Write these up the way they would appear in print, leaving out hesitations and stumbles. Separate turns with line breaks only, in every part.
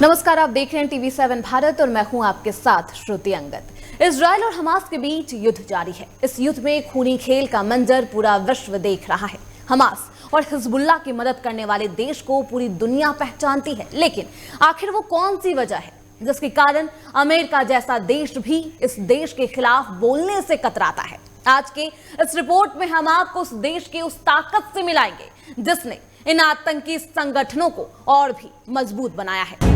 नमस्कार, आप देख रहे हैं TV7 भारत और मैं हूं आपके साथ श्रुति अंगद। इजराइल और हमास के बीच युद्ध जारी है। इस युद्ध में खूनी खेल का मंजर पूरा विश्व देख रहा है। हमास और हिजबुल्लाह की मदद करने वाले देश को पूरी दुनिया पहचानती है, लेकिन आखिर वो कौन सी वजह है जिसके कारण अमेरिका जैसा देश भी इस देश के खिलाफ बोलने से कतराता है? आज के इस रिपोर्ट में हम आपको उस देश के उस ताकत से मिलाएंगे जिसने इन आतंकी संगठनों को और भी मजबूत बनाया है।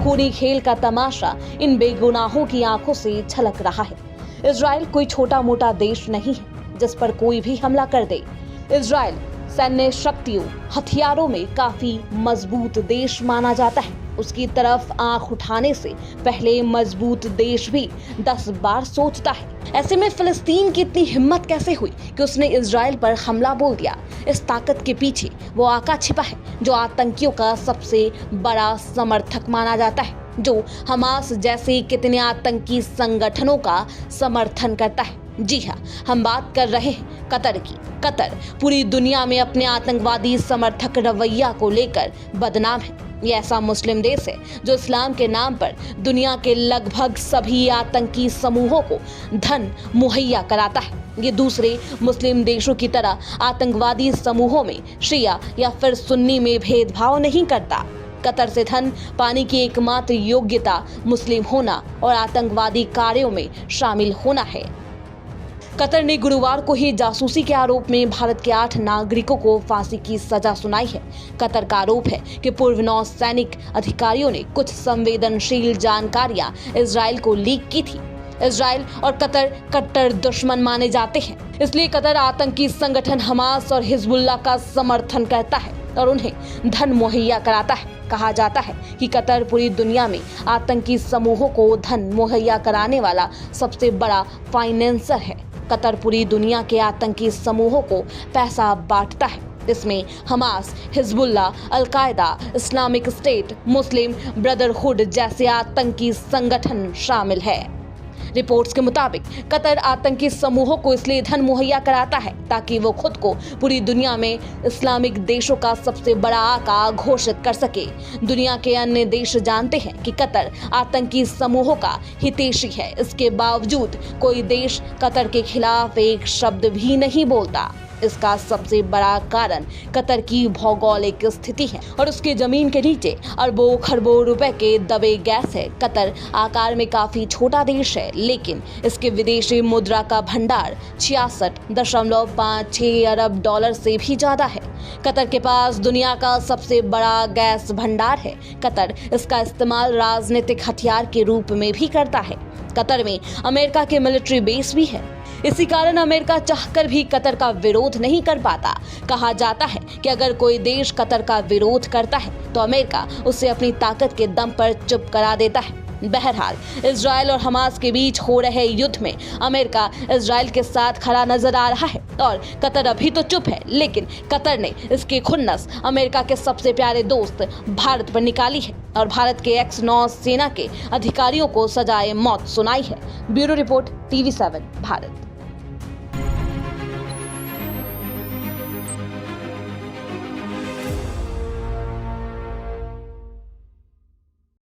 खूनी खेल का तमाशा इन बेगुनाहों की आंखों से झलक रहा है। इजराइल कोई छोटा मोटा देश नहीं है जिस पर कोई भी हमला कर दे। इजराइल सैन्य शक्तियों, हथियारों में काफी मजबूत देश माना जाता है। उसकी तरफ आंख उठाने से पहले मजबूत देश भी 10 बार सोचता है। ऐसे में फिलिस्तीन की इतनी हिम्मत कैसे हुई कि उसने इजराइल पर हमला बोल दिया? इस ताकत के पीछे वो आका छिपा है जो आतंकियों का सबसे बड़ा समर्थक माना जाता है, जो हमास जैसे कितने आतंकी संगठनों का समर्थन करता है। जी हाँ, हम बात कर रहे हैं कतर की। कतर पूरी दुनिया में अपने आतंकवादी समर्थक रवैया को लेकर बदनाम है। ये ऐसा मुस्लिम देश है जो इस्लाम के नाम पर दुनिया के लगभग सभी आतंकी समूहों को धन मुहैया कराता है। ये दूसरे मुस्लिम देशों की तरह आतंकवादी समूहों में शिया या फिर सुन्नी में भेदभाव नहीं करता। कतर से धन पाने की एकमात्र योग्यता मुस्लिम होना और आतंकवादी कार्यों में शामिल होना है। कतर ने गुरुवार को ही जासूसी के आरोप में भारत के 8 नागरिकों को फांसी की सजा सुनाई है। कतर का आरोप है कि पूर्व नौसैनिक अधिकारियों ने कुछ संवेदनशील जानकारियां इजराइल को लीक की थी। इजराइल और कतर कट्टर दुश्मन माने जाते हैं, इसलिए कतर आतंकी संगठन हमास और हिजबुल्लाह का समर्थन करता है और उन्हें धन मुहैया कराता है। कहा जाता है कि कतर पूरी दुनिया में आतंकी समूहों को धन मुहैया कराने वाला सबसे बड़ा फाइनेंसर है। कतर पूरी दुनिया के आतंकी समूहों को पैसा बांटता है। इसमें Hamas, Hezbollah, al Qaeda, Islamic state, मुस्लिम ब्रदरहुड जैसे आतंकी संगठन शामिल है। रिपोर्ट्स के मुताबिक कतर आतंकी समूहों को इसलिए धन मुहैया कराता है ताकि वो खुद को पूरी दुनिया में इस्लामिक देशों का सबसे बड़ा आका घोषित कर सके। दुनिया के अन्य देश जानते हैं कि कतर आतंकी समूहों का हितैषी है। इसके बावजूद कोई देश कतर के खिलाफ एक शब्द भी नहीं बोलता। इसका सबसे बड़ा कारण कतर की भौगोलिक स्थिति है और उसके जमीन के नीचे अरबों खरबों रुपए के दबे गैस है। कतर आकार में काफी छोटा देश है, लेकिन इसके विदेशी मुद्रा का भंडार 66.56 अरब डॉलर से भी ज्यादा है। कतर के पास दुनिया का सबसे बड़ा गैस भंडार है। कतर इसका इस्तेमाल राजनीतिक हथियार के रूप में भी करता है। कतर में अमेरिका के मिलिट्री बेस भी है। इसी कारण अमेरिका चाहकर भी कतर का विरोध नहीं कर पाता। कहा जाता है कि अगर कोई देश कतर का विरोध करता है तो अमेरिका उसे अपनी ताकत के दम पर चुप करा देता है। बहरहाल, इजराइल और हमास के बीच हो रहे युद्ध में अमेरिका इजराइल के साथ खड़ा नजर आ रहा है और कतर अभी तो चुप है, लेकिन कतर ने इसकी खुन्नस अमेरिका के सबसे प्यारे दोस्त भारत पर निकाली है और भारत के एक्स नौसेना के अधिकारियों को सजाए मौत सुनाई है। Bureau report, TV7 Bharat.